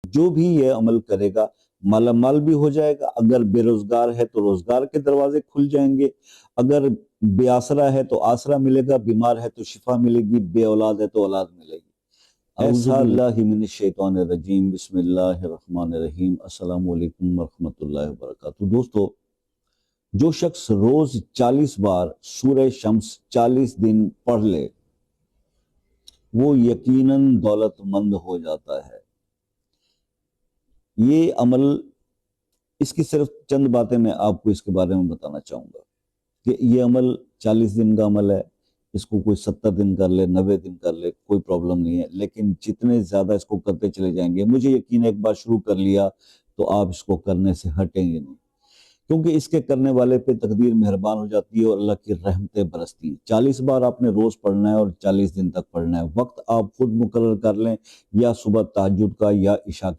جو بھی یہ عمل کرے گا مالا مال بھی ہو جائے گا، اگر بے روزگار ہے تو روزگار کے دروازے کھل جائیں گے، اگر بے آسرا ہے تو آسرا ملے گا، بیمار ہے تو شفا ملے گی، بے اولاد ہے تو اولاد ملے گی۔ اعوذ باللہ من الشیطان الرجیم، بسم اللہ الرحمن الرحیم، السلام علیکم ورحمۃ اللہ وبرکاتہ۔ دوستو، جو شخص روز 40 بار سورہ شمس 40 دن پڑھ لے وہ یقیناً دولت مند ہو جاتا ہے۔ یہ عمل، اس کی صرف چند باتیں میں آپ کو اس کے بارے میں بتانا چاہوں گا کہ یہ عمل 40 دن کا عمل ہے، اس کو کوئی 70 دن کر لے، 90 دن کر لے، کوئی پرابلم نہیں ہے، لیکن جتنے زیادہ اس کو کرتے چلے جائیں گے، مجھے یقین ہے ایک بار شروع کر لیا تو آپ اس کو کرنے سے ہٹیں گے نہیں، کیونکہ اس کے کرنے والے پہ تقدیر مہربان ہو جاتی ہے اور اللہ کی رحمتیں برستی ہیں۔ 40 بار آپ نے روز پڑھنا ہے اور 40 دن تک پڑھنا ہے۔ وقت آپ خود مقرر کر لیں، یا صبح تہجد کا یا عشاء کا۔